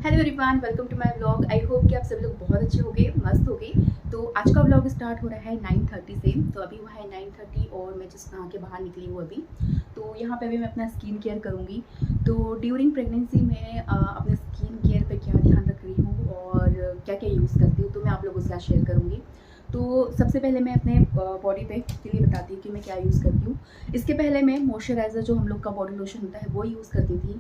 Hello everyone, welcome to my vlog. I hope कि आप सभी लोग बहुत अच्छे होंगे, मस्त होंगे। तो आज का व्लॉग स्टार्ट हो रहा है 9:30 से। तो अभी हुआ है 9:30 और मैं जस्ट नहा के बाहर निकली हूँ अभी। तो यहाँ पे भी मैं अपना स्किन केयर करूँगी। तो ड्यूरिंग प्रेगनेंसी में अपने स्किन केयर पे क्या ध्यान रख रही हूँ और क्या क्या यूज़ करती हूँ, तो मैं आप लोगों के साथ शेयर करूँगी। तो सबसे पहले मैं अपने बॉडी पे के लिए बताती हूँ कि मैं क्या यूज़ करती हूँ। इसके पहले मैं मॉइस्चराइज़र, जो हम लोग का बॉडी लोशन होता है, वो यूज़ करती थी,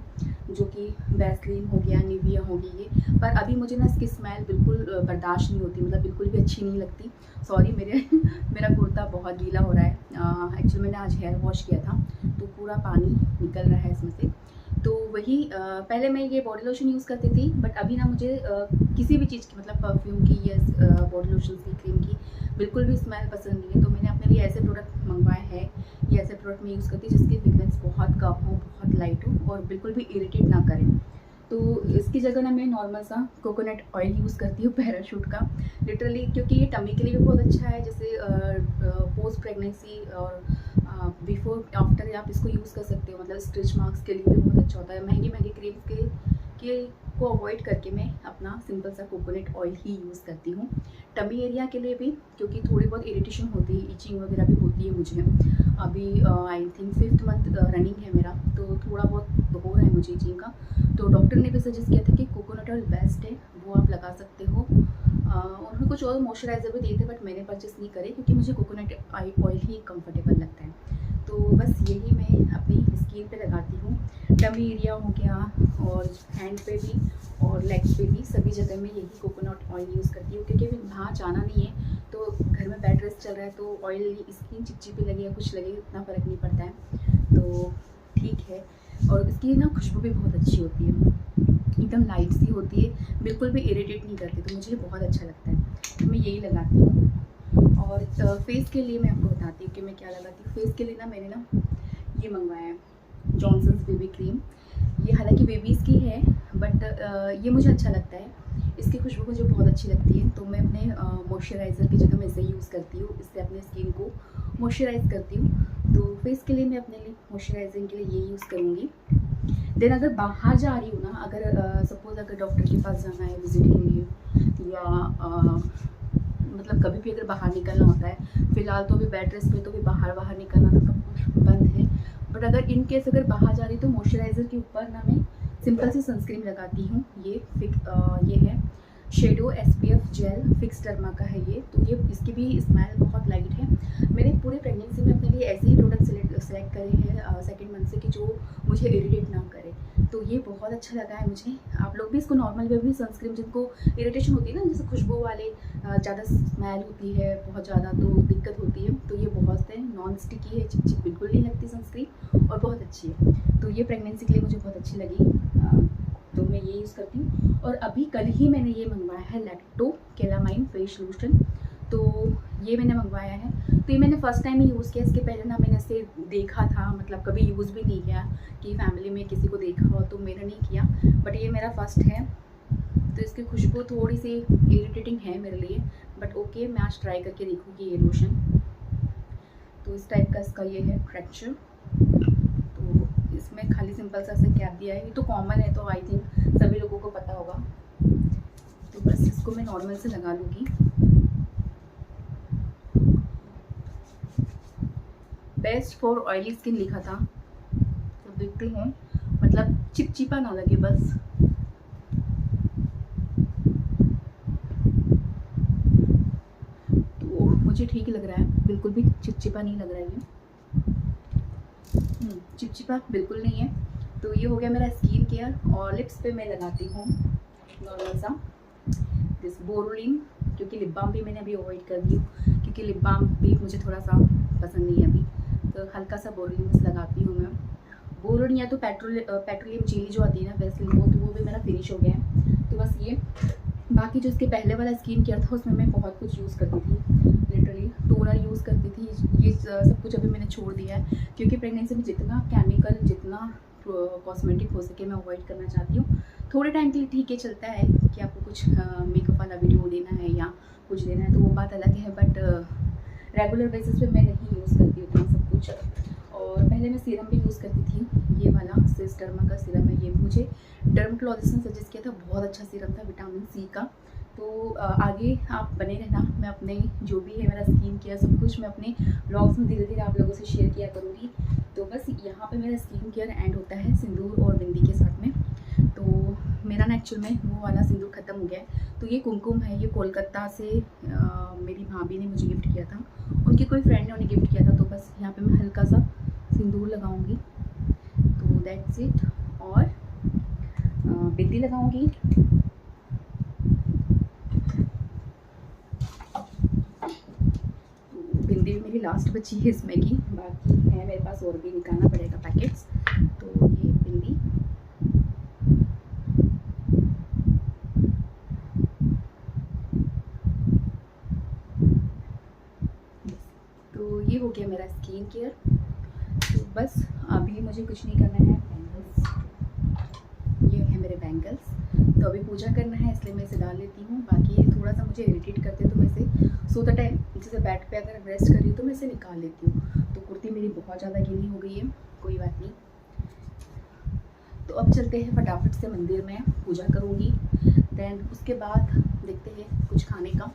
जो कि वैसलीन हो गया, निविया हो गई ये। पर अभी मुझे ना इसकी स्मेल बिल्कुल बर्दाश्त नहीं होती, मतलब बिल्कुल भी अच्छी नहीं लगती। सॉरी, मेरे मेरा कुर्ता बहुत गीला हो रहा है। एक्चुअली मैंने आज हेयर वॉश किया था, तो पूरा पानी निकल रहा है इसमें से। तो वही पहले मैं ये बॉडी लोशन यूज़ करती थी, बट अभी ना मुझे किसी भी चीज़ की, मतलब परफ्यूम की या बॉडी लोशन की, क्रीम की बिल्कुल भी स्मेल पसंद नहीं है। तो मैंने अपने लिए ऐसे प्रोडक्ट मंगवाए हैं, ये ऐसे प्रोडक्ट मैं यूज़ करती हूँ जिसकी फ्रेगरेंस बहुत कम हो, बहुत लाइट हो और बिल्कुल भी इरिटेट ना करें। तो इसकी जगह ना मैं नॉर्मल सा कोकोनट ऑयल यूज़ करती हूँ, पैराशूट का, लिटरली, क्योंकि ये टमी के लिए भी बहुत अच्छा है। जैसे पोस्ट प्रेगनेंसी और बिफोर आफ्टर आप इसको यूज़ कर सकते हो, मतलब स्ट्रेच मार्क्स के लिए भी बहुत अच्छा होता है। महंगी महंगी क्रीम्स के को अवॉइड करके मैं अपना सिंपल सा कोकोनट ऑयल ही यूज़ करती हूँ, टमी एरिया के लिए भी, क्योंकि थोड़ी बहुत इरिटेशन होती है, इचिंग वगैरह भी होती है मुझे। अभी I think 5th month running है मेरा, तो थोड़ा बहुत हो रहा है मुझे इचिंग का। तो डॉक्टर ने भी सजेस्ट किया था कि कोकोनट ऑयल बेस्ट है, वो आप लगा सकते हो। उन्होंने कुछ और मॉइस्चराइज़र भी दिए थे, बट मैंने परचेस नहीं करे क्योंकि मुझे कोकोनट ऑयल ही कंफर्टेबल लगता है। तो बस यही मैं अपनी स्किन पे लगाती हूँ। टमी एरिया हो गया और हैंड पे भी और लेग्स पे भी, सभी जगह में यही कोकोनट ऑयल यूज़ करती हूँ, क्योंकि अभी वहाँ जाना नहीं है, तो घर में बेड रेस्ट चल रहा है, तो ऑयल स्किन चिपचिपी लगे या कुछ लगे, उतना फ़र्क नहीं पड़ता है, तो ठीक है। और इसकी ना खुशबू भी बहुत अच्छी होती है, एकदम लाइट सी होती है, बिल्कुल भी इरिटेट नहीं करती, तो मुझे बहुत अच्छा लगता है, तो मैं यही लगाती हूँ। और फेस के लिए मैं आपको बताती हूँ कि मैं क्या लगाती हूँ। फेस के लिए ना मैंने ना ये मंगवाया है, जॉनसन्स बेबी क्रीम। ये हालांकि बेबीज़ की है, बट ये मुझे अच्छा लगता है, इसकी खुशबू मुझे बहुत अच्छी लगती है। तो मैं अपने मॉइस्चराइज़र की जगह मैं इसे यूज़ करती हूँ, इससे अपने स्किन को मॉइस्चराइज़ करती हूँ। तो फेस के लिए मैं अपने लिए मॉइस्चराइजिंग के लिए ये यूज़ करूँगी। देन अगर बाहर जा रही हूँ ना, अगर सपोज़ अगर डॉक्टर के पास जाना है विज़िट के लिए, या मतलब कभी भी अगर बाहर निकलना होता है, फ़िलहाल तो अभी बेड रेस्ट पे, तो भी बाहर निकलना तो सब कुछ बंद है। बट अगर इन केस अगर बाहर जा रही, तो मॉइस्चराइज़र के ऊपर ना मैं सिंपल सी सनस्क्रीन लगाती हूँ। ये है shadow SPF gel, Fixderma का है ये। तो ये इसकी भी स्मेल बहुत लाइट है। मैंने पूरे प्रेगनेंसी में अपने लिए ऐसे ही प्रोडक्ट सेलेक्ट करे हैं सेकेंड मंथ से, कि जो मुझे इरिटेट ना करे, तो ये बहुत अच्छा लगा है मुझे। आप लोग भी इसको नॉर्मल वे भी सनस्क्रीन, जिनको इरिटेशन होती है ना, जैसे खुशबू वाले, ज़्यादा स्मेल होती है बहुत ज़्यादा, तो दिक्कत होती है, तो ये बहुत है, नॉन स्टिकी है, चिपचिप बिल्कुल नहीं लगती सनस्क्रीन, और बहुत अच्छी है। तो ये प्रेगनेंसी के लिए मुझे बहुत अच्छी लगी, तो मैं ये यूज़ करती हूँ। और अभी कल ही मैंने ये मंगवाया है लैक्टो कैलामाइन फेस लोशन, तो ये मैंने मंगवाया है। तो ये मैंने फ़र्स्ट टाइम ही यूज़ किया, इसके पहले ना मैंने इसे देखा था, मतलब कभी यूज़ भी नहीं किया कि फैमिली में किसी को देखा हो, तो मैंने नहीं किया, बट ये मेरा फर्स्ट है। तो इसकी खुशबू थोड़ी सी इरिटेटिंग है मेरे लिए, बट ओके, मैं आज ट्राई करके देखूँगी ये लोशन। तो इस टाइप का इसका ये है टेक्सचर। तो इसमें खाली सिंपल सा से कैप दिया है, ये तो कॉमन है, तो आई थिंक सभी लोगों को पता होगा। तो बस इसको मैं नॉर्मल से लगा लूँगी। बेस्ट फॉर ऑयली स्किन लिखा था, तो देखते हैं, मतलब चिपचिपा ना लगे बस। तो मुझे ठीक लग रहा है, बिल्कुल भी चिपचिपा नहीं लग रहा है ये, चिपचिपा बिल्कुल नहीं है। तो ये हो गया मेरा स्किन केयर। और लिप्स पे मैं लगाती हूँ नॉर्मल सा दिस बोरोलिन, क्योंकि लिप बाम भी मैंने अभी अवॉइड कर दी, क्योंकि लिप बाम भी मुझे थोड़ा सा पसंद नहीं है अभी, तो हल्का सा बोरोलिन बस लगाती हूँ मैं। बोरोलिन या तो पेट्रोलियम जेली जो आती है ना वैसलीन, वो भी मेरा फिनिश हो गया है, तो बस ये। बाकी जो इसके पहले वाला स्किन केयर था, उसमें मैं बहुत कुछ यूज़ करती थी, लिटरली टोनर यूज़ करती थी, ये सब कुछ अभी मैंने छोड़ दिया है, क्योंकि प्रेगनेंसी में जितना केमिकल, जितना कॉस्मेटिक हो सके मैं अवॉइड करना चाहती हूँ। थोड़े टाइम के लिए ठीक है, चलता है कि आपको कुछ मेकअप वाला वीडियो देना है या कुछ देना है, तो वो बात अलग है, बट रेगुलर बेसिस पे मैं नहीं यूज़ करती उतना सब कुछ। और और पहले मैं सीरम भी यूज़ करती थी, ये वाला सिस डर्मा का सीरम है। ये मुझे डर्मेटोलॉजिस्ट ने सजेस्ट किया था, बहुत अच्छा सीरम था विटामिन सी का। तो आगे आप बने रहना, मैं अपने जो भी है मेरा स्किन केयर सब कुछ मैं अपने ब्लॉग्स में धीरे धीरे आप लोगों से शेयर किया करूँगी। तो बस यहाँ पे मेरा स्किन केयर एंड होता है सिंदूर और बिंदी के साथ में। तो मेरा ना एक्चुअल में वो वाला सिंदूर ख़त्म हो गया है। तो ये कुमकुम है, ये कोलकाता से मेरी भाभी ने मुझे गिफ्ट किया था, उनकी कोई फ्रेंड ने उन्हें गिफ्ट किया था। तो बस यहाँ पे मैं हल्का सा सिंदूर लगाऊंगी, तो दैट्स इट। और बिंदी लगाऊंगी। बिंदी भी मेरी लास्ट बची है इसमें की, बाकी है मेरे पास और भी निकालना पड़ेगा पैकेट्स। तो ये बिंदी, तो ये हो गया मेरा स्किन केयर। तो बस अभी मुझे कुछ नहीं करना है। बैंगल्स, ये है मेरे बैंगल्स। तो अभी पूजा करना है इसलिए मैं इसे डाल लेती हूँ। बाकी थोड़ा सा मुझे इरिटेट करते तो मैं इसे सोते टाइम जैसे बेड पे अगर रेस्ट कर रही हूँ तो मैं इसे निकाल लेती हूँ। तो कुर्ती मेरी बहुत ज़्यादा गीली हो गई है, कोई बात नहीं। तो अब चलते हैं फटाफट से मंदिर में, पूजा करूँगी। देन उसके बाद देखते हैं कुछ खाने का।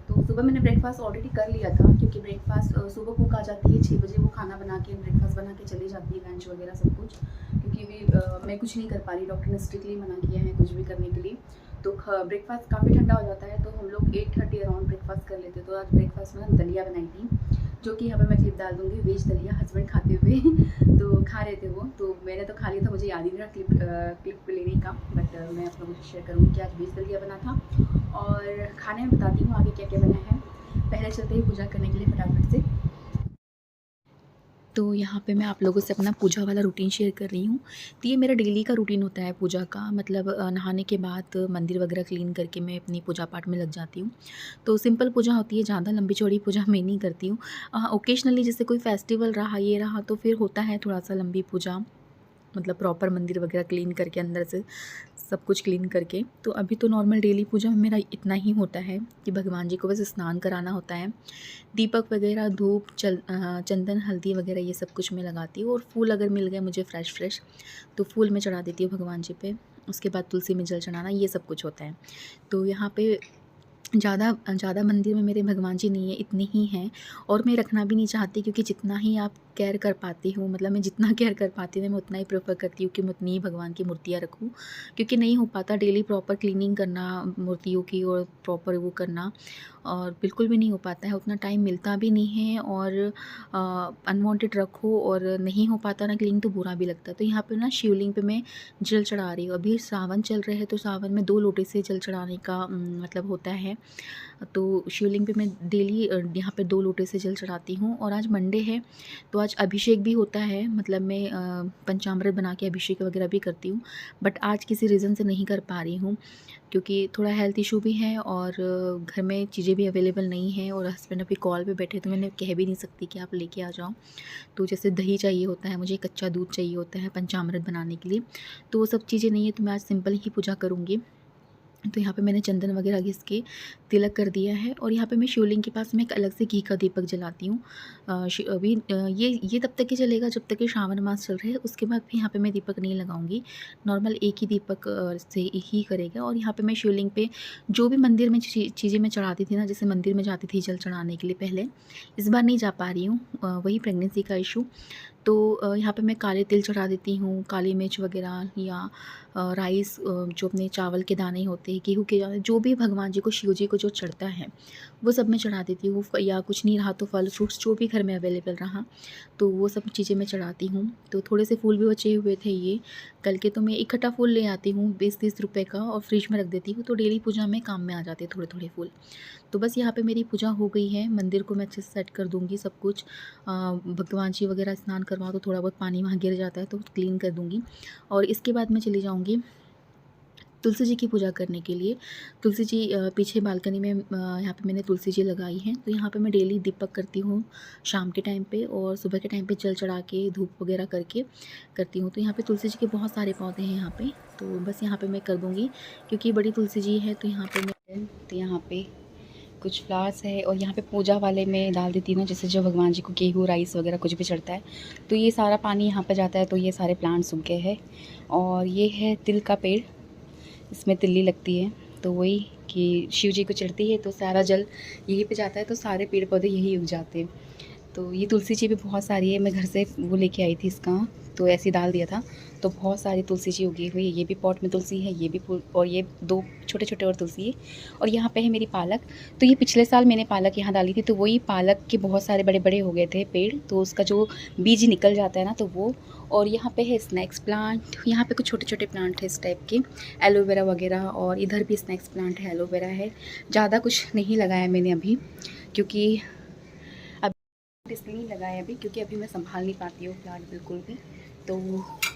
तो सुबह मैंने ब्रेकफास्ट ऑलरेडी कर लिया था, क्योंकि ब्रेकफास्ट सुबह कुक आ जाती है 6 बजे, वो खाना बना के ब्रेकफास्ट बना के चली जाती है, लंच वगैरह सब कुछ। क्योंकि भी मैं कुछ नहीं कर पा रही, डॉक्टर ने स्ट्रिक्टली मना किया है कुछ भी करने के लिए। तो ब्रेकफास्ट काफ़ी ठंडा हो जाता है, तो हम लोग 8:30 अराउंड ब्रेकफास्ट कर लेते। तो आज ब्रेकफास्ट में हम दलिया बनाई थी, जो कि यहाँ पे मैं क्लिप डाल दूँगी, वेज दलिया, हस्बैंड खाते हुए तो खा रहे थे वो। तो मैंने तो खा लिया था, मुझे याद ही नहीं रहा क्लिप लेने का, बट मैं आप लोगों से शेयर करूँगी कि आज वेज दलिया बना था। और खाने में बताती हूँ आगे क्या क्या बना है। पहले चलते ही पूजा करने के लिए फटाफट से। तो यहाँ पे मैं आप लोगों से अपना पूजा वाला रूटीन शेयर कर रही हूँ। तो ये मेरा डेली का रूटीन होता है पूजा का, मतलब नहाने के बाद मंदिर वगैरह क्लीन करके मैं अपनी पूजा पाठ में लग जाती हूँ। तो सिंपल पूजा होती है, ज़्यादा लंबी चौड़ी पूजा मैं नहीं करती हूँ। ओकेजनली जैसे कोई फेस्टिवल रहा, ये रहा, तो फिर होता है थोड़ा सा लंबी पूजा, मतलब प्रॉपर मंदिर वगैरह क्लीन करके अंदर से सब कुछ क्लीन करके। तो अभी तो नॉर्मल डेली पूजा में मेरा इतना ही होता है कि भगवान जी को बस स्नान कराना होता है, दीपक वगैरह, धूप, चंदन, हल्दी वगैरह ये सब कुछ मैं लगाती हूँ। और फूल अगर मिल गए मुझे फ्रेश तो फूल मैं चढ़ा देती हूँ भगवान जी पे। उसके बाद तुलसी में जल चढ़ाना, ये सब कुछ होता है। तो यहाँ पे ज़्यादा मंदिर में मेरे भगवान जी नहीं है, इतने ही हैं। और मैं रखना भी नहीं चाहती, क्योंकि जितना ही आप केयर कर पाती हूँ, मतलब मैं जितना केयर कर पाती हूँ मैं उतना ही प्रेफर करती हूँ कि मैं उतनी ही भगवान की मूर्तियाँ रखूँ। क्योंकि नहीं हो पाता डेली प्रॉपर क्लीनिंग करना मूर्तियों की, और प्रॉपर वो करना, और बिल्कुल भी नहीं हो पाता है, उतना टाइम मिलता भी नहीं है। और अनवांटेड रखो और नहीं हो पाता ना क्लीनिंग, तो बुरा भी लगता है। तो यहाँ पे ना शिवलिंग पे मैं जल चढ़ा रही हूँ। अभी सावन चल रहे हैं, तो सावन में 2 लोटे से जल चढ़ाने का मतलब होता है। तो शिवलिंग पे मैं डेली यहाँ पे 2 लोटे से जल चढ़ाती हूँ। और आज मंडे है, तो आज अभिषेक भी होता है, मतलब मैं पंचामृत बना के अभिषेक वगैरह भी करती हूँ। बट आज किसी रीज़न से नहीं कर पा रही हूँ, क्योंकि थोड़ा हेल्थ इशू भी है और घर में चीज़ें भी अवेलेबल नहीं हैं। और हस्बैंड अभी कॉल पे बैठे, तो मैंने कह भी नहीं सकती कि आप लेके आ जाओ। तो जैसे दही चाहिए होता है मुझे, कच्चा दूध चाहिए होता है पंचामृत बनाने के लिए, तो वो सब चीज़ें नहीं है। तो मैं आज सिंपल ही पूजा करूँगी। तो यहाँ पे मैंने चंदन वगैरह घिस के तिलक कर दिया है। और यहाँ पे मैं शिवलिंग के पास में एक अलग से घी का दीपक जलाती हूँ। अभी ये तब तक ही चलेगा जब तक कि श्रावण मास चल रहे हैं, उसके बाद भी यहाँ पे मैं दीपक नहीं लगाऊंगी। नॉर्मल एक ही दीपक से ही करेगा। और यहाँ पे मैं शिवलिंग पे जो भी मंदिर में चीज़ें मैं चढ़ाती थी ना, जैसे मंदिर में जाती थी जल चढ़ाने के लिए पहले, इस बार नहीं जा पा रही हूँ, वही प्रेगनेंसी का इशू। तो यहाँ पे मैं काले तिल चढ़ा देती हूँ, काली मिर्च वगैरह, या राइस, जो अपने चावल के दाने होते हैं, गेहूँ के दाने, जो भी भगवान जी को, शिव जी को जो चढ़ता है वो सब मैं चढ़ा देती हूँ। या कुछ नहीं रहा तो फल फ्रूट्स जो भी घर में अवेलेबल रहा, तो वो सब चीज़ें मैं चढ़ाती हूँ। तो थोड़े से फूल भी बचे हुए थे ये कल के, तो मैं इकट्ठा फूल ले आती हूँ 20-30 रुपये का, और फ्रिज में रख देती हूँ। तो डेली पूजा में काम में आ जाते हैं थोड़े थोड़े फूल। तो बस यहाँ पे मेरी पूजा हो गई है। मंदिर को मैं अच्छे से सेट कर दूँगी सब कुछ। भगवान जी वगैरह स्नान करवाओ तो थोड़ा बहुत पानी वहाँ गिर जाता है, तो क्लीन कर दूँगी। और इसके बाद मैं चली जाऊँगी तुलसी जी की पूजा करने के लिए। तुलसी जी पीछे बालकनी में यहाँ पे मैंने तुलसी जी लगाई हैं। तो यहाँ पे मैं डेली दीपक करती हूँ शाम के टाइम पे, और सुबह के टाइम पे जल चढ़ा के धूप वगैरह करके करती हूँ। तो यहाँ पे तुलसी जी के बहुत सारे पौधे हैं यहाँ पे, तो बस यहाँ पे मैं कर दूँगी, क्योंकि बड़ी तुलसी जी है। तो यहाँ पे मैं कुछ फ्लावर्स है और यहाँ पे पूजा वाले में डाल देती हूँ ना, जैसे जो भगवान जी को गेहूँ राइस वगैरह कुछ भी चढ़ता है तो ये सारा पानी यहाँ पे जाता है, तो ये सारे प्लांट्स सूख गए हैं। और ये है तिल का पेड़, इसमें तिल्ली लगती है, तो वही कि शिव जी को चढ़ती है तो सारा जल यहीं पे जाता है, तो सारे पेड़ पौधे यही उग जाते हैं। तो ये तुलसी जी भी बहुत सारी है, मैं घर से वो लेके आई थी इसका, तो ऐसे ही डाल दिया था, तो बहुत सारी तुलसी जी उगी हुई है। ये भी पॉट में तुलसी है, ये भी फूल, और ये 2 छोटे-छोटे और तुलसी है। और यहाँ पे है मेरी पालक, तो ये पिछले साल मैंने पालक यहाँ डाली थी, तो वही पालक के बहुत सारे बड़े-बड़े हो गए थे पेड़, तो उसका जो बीज निकल जाता है ना, तो वो। और यहाँ पे है स्नैक्स प्लांट, यहाँ पे कुछ छोटे-छोटे प्लांट है इस टाइप के, एलोवेरा वगैरह, और इधर भी स्नैक्स प्लांट है, एलोवेरा है। ज़्यादा कुछ नहीं लगाया मैंने अभी, क्योंकि इसलिए नहीं लगाया अभी क्योंकि अभी मैं संभाल नहीं पाती हूँ प्लांट बिल्कुल भी, तो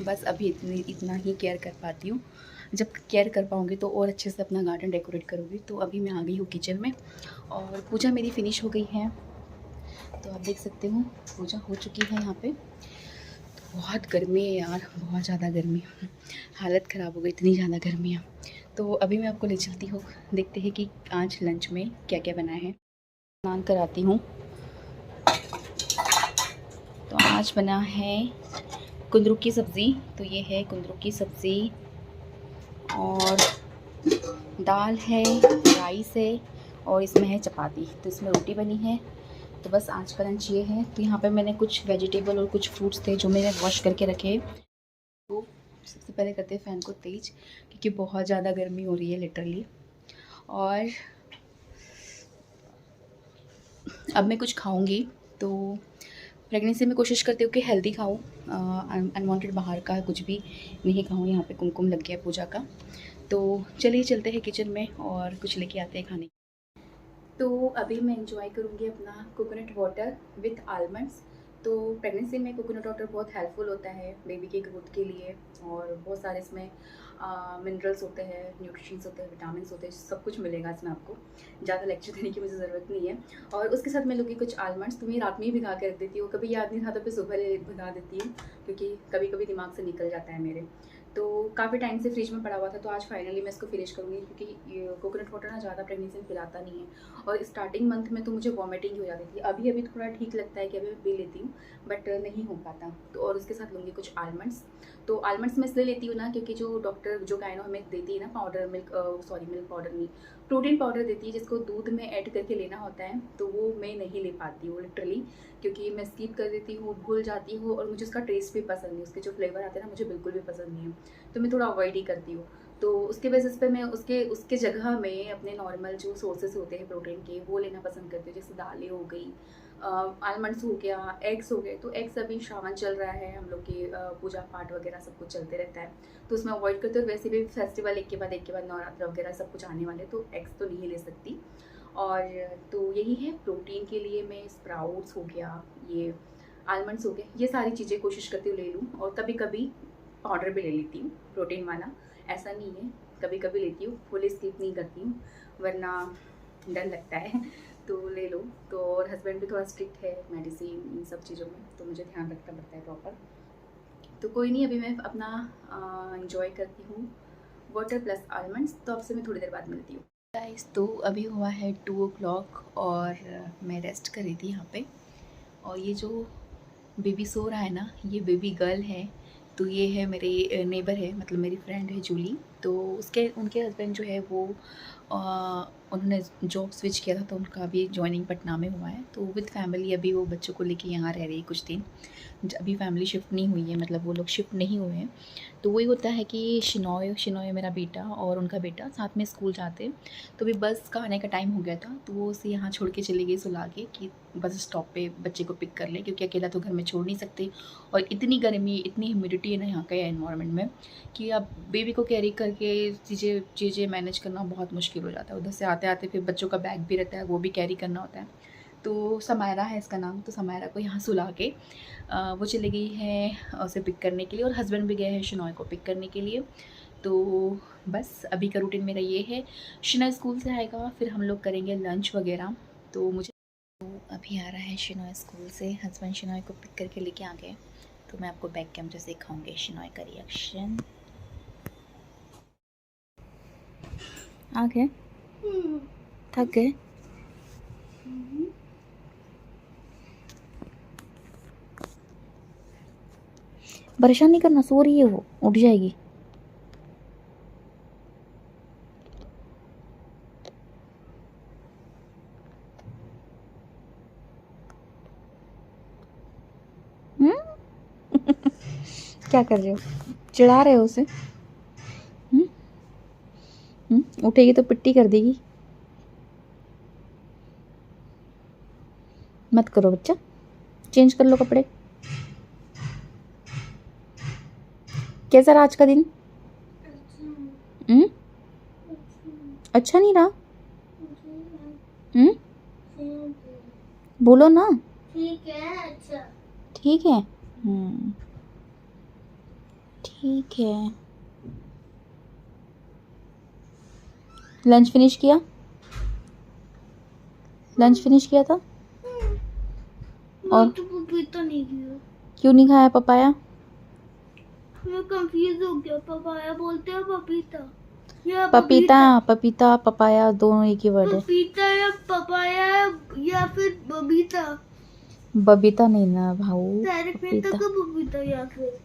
बस अभी इतना ही केयर कर पाती हूँ। जब केयर कर पाऊँगी तो और अच्छे से अपना गार्डन डेकोरेट करूँगी। तो अभी मैं आ गई हूँ किचन में और पूजा मेरी फिनिश हो गई है, तो आप देख सकते हो पूजा हो चुकी है यहाँ पे। तो बहुत गर्मी है यार, बहुत ज़्यादा गर्मी, हालत ख़राब हो गई, इतनी ज़्यादा गर्मी है। तो अभी मैं आपको ले चलती हूँ, देखते हैं कि आज लंच में क्या क्या बना है। स्नान कराती हूँ। तो आज बना है कुंदरू की सब्ज़ी, तो ये है कुंदरू की सब्ज़ी, और दाल है, राइस है, और इसमें है चपाती, तो इसमें रोटी बनी है। तो बस आज का लंच ये है। तो यहाँ पे मैंने कुछ वेजिटेबल और कुछ फ्रूट्स थे जो मैंने वॉश करके रखे। तो सबसे पहले करते हैं फ़ैन को तेज़, क्योंकि बहुत ज़्यादा गर्मी हो रही है लिटरली। और अब मैं कुछ खाऊंगी, तो प्रेगनेंसी में कोशिश करती हूँ कि हेल्दी खाऊँ, अनवांटेड बाहर का कुछ भी नहीं खाऊँ। यहाँ पे कुमकुम लग गया पूजा का। तो चलिए चलते हैं किचन में और कुछ लेके आते हैं खाने। तो अभी मैं इंजॉय करूँगी अपना कोकोनट वाटर विथ आलमंड्स। तो प्रेगनेंसी में कोकोनट वाटर बहुत हेल्पफुल होता है बेबी के ग्रोथ के लिए, और बहुत सारे इसमें मिनरल्स होते हैं, न्यूट्रिशंस होते हैं, विटामिन्स होते हैं, सब कुछ मिलेगा इसमें आपको। ज़्यादा लेक्चर देने की मुझे ज़रूरत नहीं है। और उसके साथ मैं लूँगी कुछ आलमंड्स, तो मैं रात में ही भिगा के रख देती हूँ, कभी याद नहीं था तो फिर सुबह भिगा देती हूँ, क्योंकि कभी कभी दिमाग से निकल जाता है मेरे। तो काफ़ी टाइम से फ्रिज में पड़ा हुआ था, तो आज फाइनली मैं इसको फिनिश करूँगी, क्योंकि ये कोकोनट वाटर ना ज़्यादा प्रेगनेंसी में पिलाता नहीं है, और स्टार्टिंग मंथ में तो मुझे वॉमिटिंग हो जाती थी। अभी थोड़ा ठीक लगता है कि अभी मैं पी लेती हूँ, बट नहीं हो पाता। तो और उसके साथ लूँगी कुछ आलमंड्स। तो आलमंड्स मैं इसलिए लेती हूँ ना, क्योंकि जो डॉक्टर जो गायनो हमें देती है ना पाउडर, मिल्क मिल्क पाउडर नहीं, प्रोटीन पाउडर देती है, जिसको दूध में ऐड करके लेना होता है, तो वो मैं नहीं ले पाती हूँ लिटरली, क्योंकि मैं स्किप कर देती हूँ, भूल जाती हूँ, और मुझे उसका टेस्ट भी पसंद नहीं, उसके जो फ्लेवर आते हैं ना मुझे बिल्कुल भी पसंद नहीं है, तो मैं थोड़ा अवॉइड ही करती हूँ। तो उसके बेसिस पे मैं उसके जगह में अपने नॉर्मल जो सोर्सेस होते हैं प्रोटीन के, वो लेना पसंद करती हूँ, जैसे दालें हो गई, आलमंड्स हो गया, एग्स हो गए। तो एग्स अभी श्रावण चल रहा है, हम लोग की पूजा पाठ वगैरह सब कुछ चलते रहता है, तो उसमें अवॉइड करते हो। वैसे भी फेस्टिवल एक के बाद नवरात्र वगैरह सब कुछ आने वाले, तो एग्स तो नहीं ले सकती। और तो यही है प्रोटीन के लिए, मैं स्प्राउट्स हो गया, ये आलमंड्स हो गए, ये सारी चीज़ें कोशिश करती हूँ ले लूँ। और कभी कभी पाउडर भी ले लेती हूँ प्रोटीन वाला, ऐसा नहीं है, कभी कभी लेती हूँ, फुल स्किप नहीं करती हूँ, वरना डर लगता है। तो ले लो। तो और हस्बैंड भी थोड़ा स्ट्रिक्ट है मेडिसिन इन सब चीज़ों में, तो मुझे ध्यान रखना पड़ता है प्रॉपर। तो कोई नहीं, अभी मैं अपना इंजॉय करती हूँ वाटर प्लस आलमंड्स। तो आपसे मैं थोड़ी देर बाद मिलती हूँ गाइस। तो अभी हुआ है 2 o'clock और मैं रेस्ट कर रही थी यहाँ पे। और ये जो बेबी सो रहा है ना, ये बेबी गर्ल है। तो ये है मेरे नेबर है, मतलब मेरी फ्रेंड है जूली। तो उनके हस्बैंड जो है वो उन्होंने जॉब स्विच किया था, तो उनका अभी जॉइनिंग पटना में हुआ है। तो विद फैमिली अभी वो बच्चों को लेके यहाँ रह रही है कुछ दिन। अभी फैमिली शिफ्ट नहीं हुई है, मतलब वो लोग शिफ्ट नहीं हुए हैं। तो वही होता है कि शिनोय मेरा बेटा और उनका बेटा साथ में स्कूल जाते हैं। तो अभी बस का आने का टाइम हो गया था, तो वो उसे यहाँ छोड़ के चली गई सुला के, कि बस स्टॉप पे बच्चे को पिक कर ले, क्योंकि अकेला तो घर में छोड़ नहीं सकते। और इतनी गर्मी, इतनी ह्यूमिडिटी है ना यहाँ के एनवायरनमेंट में, कि अब बेबी को कैरी करके चीज़ें मैनेज करना बहुत मुश्किल हो जाता है। उधर से आते आते फिर बच्चों का बैग भी रहता है, वो भी कैरी करना होता है। तो समायरा है इसका नाम। तो समायरा को यहाँ सुला के वो चली गई है उसे पिक करने के लिए, और हस्बैंड भी गए हैं शिनॉय को पिक करने के लिए। तो बस अभी का रूटीन मेरा ये है। शिनॉय स्कूल से आएगा, फिर हम लोग करेंगे लंच वगैरह। तो मुझे अभी आ रहा है शिनॉय स्कूल से, हस्बैंड शिनॉय को पिक करके लेके आ गए। तो मैं आपको बैक कैमरे से दिखाऊंगी शिनॉय का रिएक्शन। आ गए, थक गए। परेशान नहीं करना, सो रही है वो, उठ जाएगी। क्या कर रहे हो, चिढ़ा रहे हो उसे? उठेगी तो पिट्टी कर देगी। मत करो बच्चा, चेंज कर लो कपड़े। कैसा रहा आज का दिन? अच्छा नहीं रहा? बोलो ना। ठीक है। अच्छा ठीक है। ठीक है। लंच फिनिश किया? लंच फिनिश किया था? और तो पपीता नहीं किया। क्यों नहीं खाया पपाया? मैं कंफ्यूज हो गया, पपाया बोलते हैं पपीता या पपीता, पपीता पपाया दोनों एक ही वर्ड है। पपीता या पपाया या फिर बबीता। बबीता नहीं ना भाऊ, पपीता या फिर